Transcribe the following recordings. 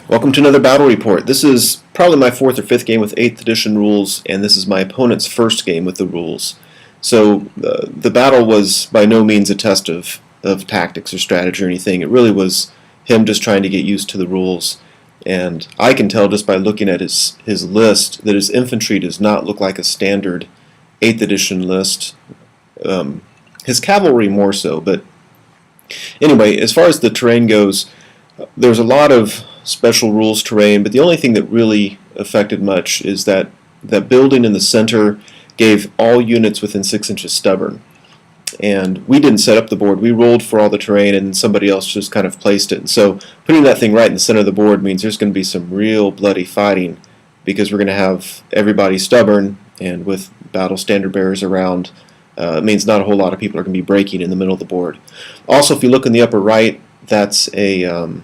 Welcome to another battle report. This is probably my 4th or 5th game with 8th edition rules, and this is my opponent's first game with the rules. So the battle was by no means a test of tactics or strategy or anything. It really was him just trying to get used to the rules. And I can tell just by looking at his list that his infantry does not look like a standard 8th edition list. His cavalry more so, but anyway, as far as the terrain goes, there's a lot of special rules terrain, but the only thing that really affected much is that building in the center gave all units within 6 inches stubborn. And we didn't set up the board. We rolled for all the terrain and somebody else just kind of placed it. And so putting that thing right in the center of the board means there's going to be some real bloody fighting because we're going to have everybody stubborn, and with battle standard bearers around, it means not a whole lot of people are going to be breaking in the middle of the board. Also, if you look in the upper right, that's a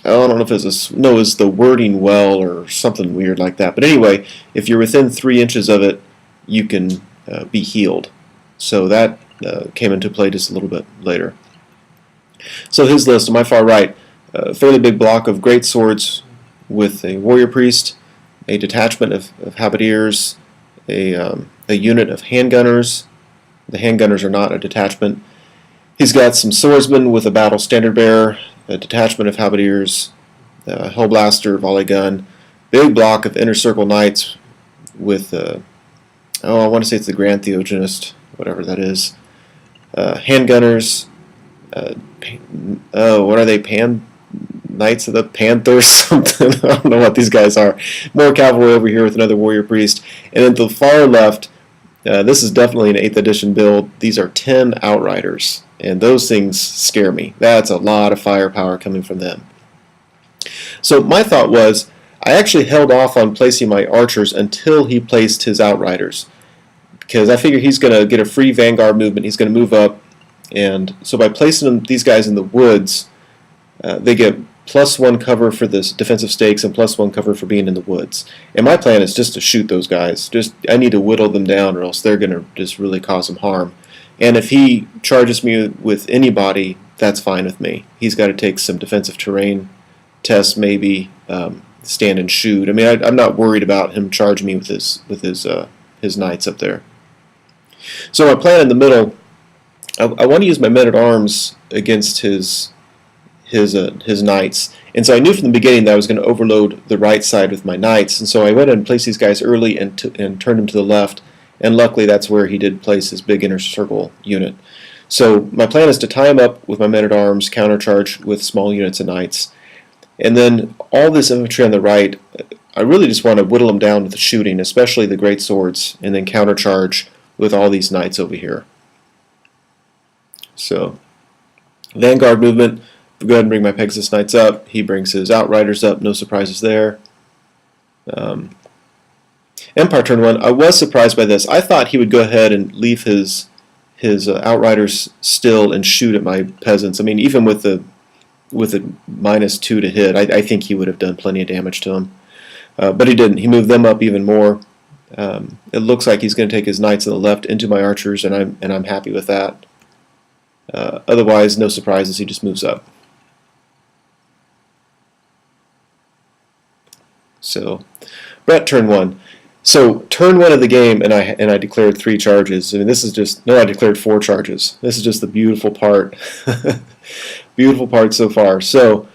I don't know if it's the wording well or something weird like that. But anyway, if you're within 3 inches of it, you can be healed. So that came into play just a little bit later. So his list on my far right, a fairly big block of great swords with a warrior priest, a detachment of halberdiers, a unit of handgunners. The handgunners are not a detachment. He's got some swordsmen with a battle standard bearer, a detachment of halberdiers, a hellblaster, volley gun, big block of inner circle knights with, I want to say it's the Grand Theogenist, whatever that is, handgunners, what are they, Knights of the Panther or something? I don't know what these guys are. More cavalry over here with another warrior priest. And at the far left, this is definitely an 8th edition build. These are 10 outriders. And those things scare me. That's a lot of firepower coming from them. So my thought was, I actually held off on placing my archers until he placed his outriders, because I figure he's going to get a free vanguard movement. He's going to move up, and so by placing these guys in the woods, they get +1 cover for this defensive stakes and +1 cover for being in the woods. And my plan is just to shoot those guys. I need to whittle them down, or else they're going to just really cause them harm. And if he charges me with anybody, that's fine with me. He's got to take some defensive terrain tests, maybe stand and shoot. I mean, I'm not worried about him charging me with his knights up there. So my plan in the middle, I want to use my men-at-arms against his knights. And so I knew from the beginning that I was going to overload the right side with my knights. And so I went and placed these guys early and turned them to the left. And luckily that's where he did place his big inner circle unit. So my plan is to tie him up with my men-at-arms, countercharge with small units of knights. And then all this infantry on the right, I really just want to whittle them down with the shooting, especially the great swords, and then countercharge with all these knights over here. So, vanguard movement, go ahead and bring my Pegasus Knights up. He brings his outriders up, no surprises there. Empire turn 1, I was surprised by this. I thought he would go ahead and leave his outriders still and shoot at my peasants. I mean, even with a -2 to hit, I think he would have done plenty of damage to them. But he didn't. He moved them up even more. It looks like he's going to take his knights on the left into my archers, and I'm happy with that. Otherwise, no surprises. He just moves up. So, Brett, turn 1. So turn 1 of the game, and I declared 3 charges. I mean, this is just I declared 4 charges. This is just the beautiful part. Beautiful part so far. So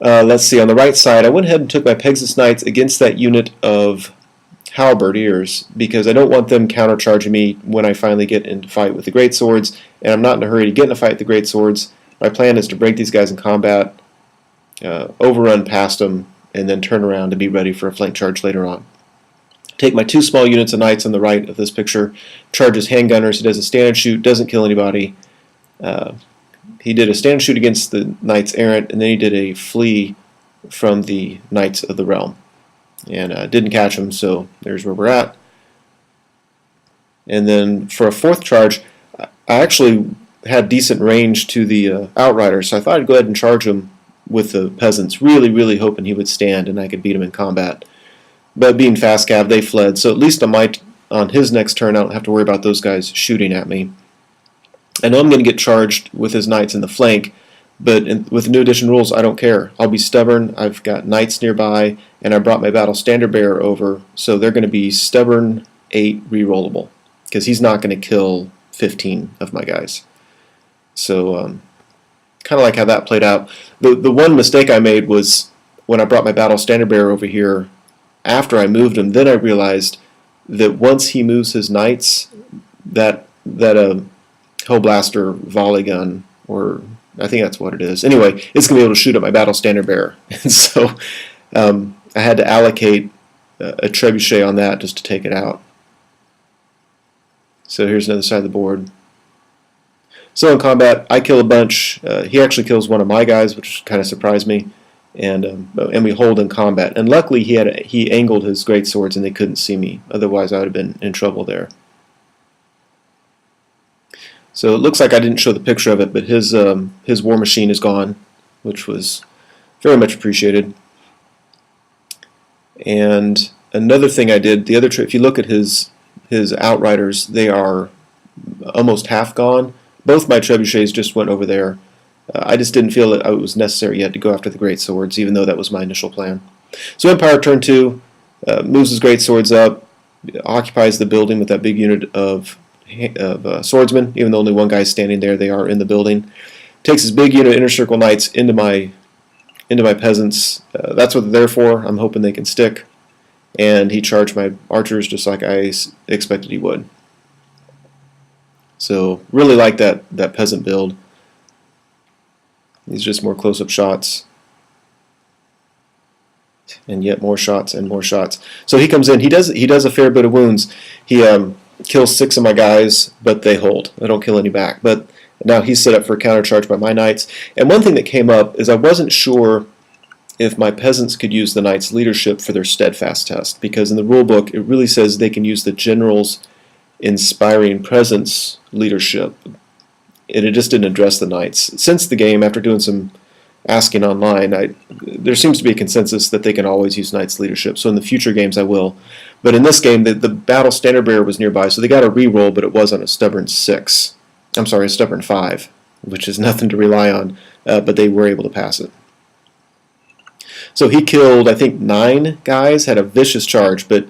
let's see. On the right side, I went ahead and took my Pegasus Knights against that unit of halberdiers because I don't want them countercharging me when I finally get into fight with the great swords, and I'm not in a hurry to get in a fight with the great swords. My plan is to break these guys in combat, overrun past them, and then turn around and be ready for a flank charge later on. Take my 2 small units of knights on the right of this picture, charges handgunners. He does a stand and shoot, doesn't kill anybody. He did a stand and shoot against the knights errant, and then he did a flee from the knights of the realm, and didn't catch him. So there's where we're at. And then for a 4th charge, I actually had decent range to the outriders, so I thought I'd go ahead and charge him with the peasants, really hoping he would stand and I could beat him in combat. But being fast cav, they fled, so at least on his next turn I don't have to worry about those guys shooting at me. I know I'm going to get charged with his knights in the flank, But with the new edition rules, I don't care. I'll be stubborn. I've got knights nearby, and I brought my battle standard bearer over, so they're going to be stubborn 8 rerollable, because he's not going to kill 15 of my guys. So kind of like how that played out. The one mistake I made was when I brought my battle standard bearer over here, after I moved him, then I realized that once he moves his knights, that Hellblaster volley gun, or I think that's what it is. Anyway, it's going to be able to shoot at my battle standard bearer. And so I had to allocate a trebuchet on that just to take it out. So here's another side of the board. So in combat, I kill a bunch. He actually kills one of my guys, which kind of surprised me. And we hold in combat. And luckily he angled his great swords and they couldn't see me. Otherwise I would have been in trouble there. So it looks like I didn't show the picture of it, but his war machine is gone, which was very much appreciated. And another thing I did, if you look at his outriders, they are almost half gone. Both my trebuchets just went over there. I just didn't feel that it was necessary yet to go after the great swords, even though that was my initial plan. So Empire turn 2 moves his great swords up, occupies the building with that big unit of swordsmen. Even though only one guy's standing there, they are in the building. Takes his big unit of inner circle knights into my peasants. That's what they're there for. I'm hoping they can stick. And he charged my archers just like I expected he would. So really like that peasant build. These are just more close-up shots. And yet more shots and more shots. So he comes in. He does a fair bit of wounds. He kills 6 of my guys, but they hold. I don't kill any back. But now he's set up for a countercharge by my knights. And one thing that came up is I wasn't sure if my peasants could use the knights' leadership for their steadfast test, because in the rulebook it really says they can use the general's inspiring presence leadership, and it just didn't address the knights. Since the game, after doing some asking online, there seems to be a consensus that they can always use knights' leadership, so in the future games I will. But in this game, the battle standard bearer was nearby, so they got a reroll, but it was on a stubborn 6. I'm sorry, a stubborn 5, which is nothing to rely on, but they were able to pass it. So he killed, I think, 9 guys, had a vicious charge, but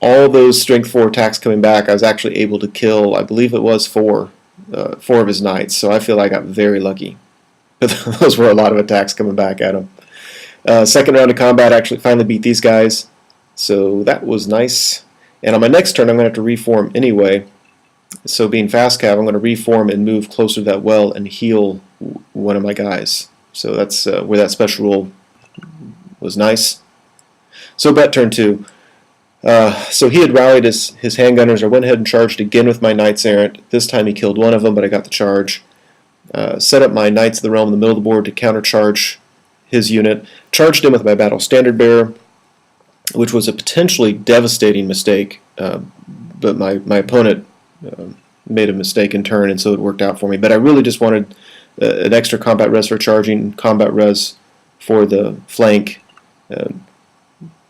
all those strength 4 attacks coming back, I was actually able to kill, I believe it was 4 of his knights, so I feel I got very lucky. But those were a lot of attacks coming back at him. Second round of combat, I actually finally beat these guys, so that was nice. And on my next turn, I'm going to have to reform anyway. So being fast cav, I'm going to reform and move closer to that well and heal one of my guys. So that's where that special rule was nice. So bet turn 2. So he had rallied his handgunners. I went ahead and charged again with my knights errant. This time he killed one of them, but I got the charge. Set up my knights of the realm in the middle of the board to countercharge his unit. Charged him with my battle standard bearer, which was a potentially devastating mistake, but my opponent made a mistake in turn, and so it worked out for me. But I really just wanted an extra combat res for charging, combat res for the flank,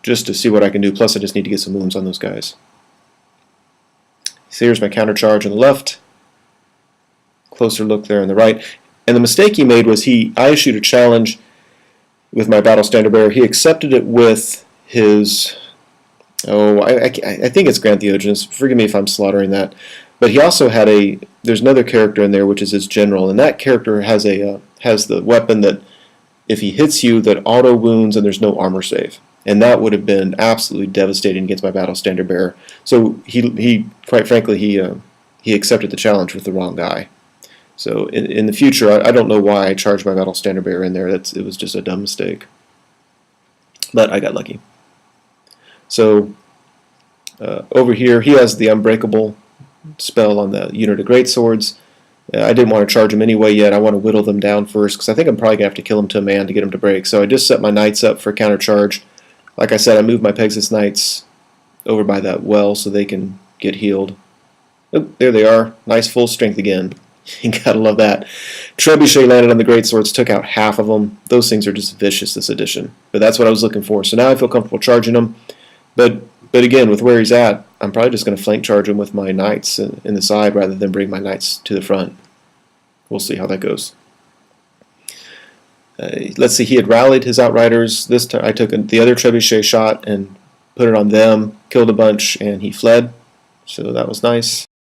just to see what I can do. Plus I just need to get some wounds on those guys. So here's my counter charge on the left. Closer look there on the right. And the mistake he made was I issued a challenge with my battle standard bearer. He accepted it with his, I think it's Grant Theogenes. Forgive me if I'm slaughtering that. But he also had there's another character in there which is his general, and that character has the weapon that if he hits you that auto wounds and there's no armor save. And that would have been absolutely devastating against my battle standard bearer. So he quite frankly, he accepted the challenge with the wrong guy. So in the future, I don't know why I charged my battle standard bearer in there. It was just a dumb mistake. But I got lucky. So over here, he has the Unbreakable spell on the unit of greatswords. I didn't want to charge him anyway yet. I want to whittle them down first, because I think I'm probably going to have to kill him to a man to get him to break. So I just set my knights up for counter charge. Like I said, I moved my Pegasus Knights over by that well so they can get healed. Oh, there they are. Nice full strength again. You gotta love that. Trebuchet landed on the greatswords, took out half of them. Those things are just vicious this edition. But that's what I was looking for. So now I feel comfortable charging him. But again, with where he's at, I'm probably just going to flank charge him with my knights in the side rather than bring my knights to the front. We'll see how that goes. let's see, he had rallied his outriders. This time I took the other trebuchet shot and put it on them, killed a bunch, and he fled. So that was nice.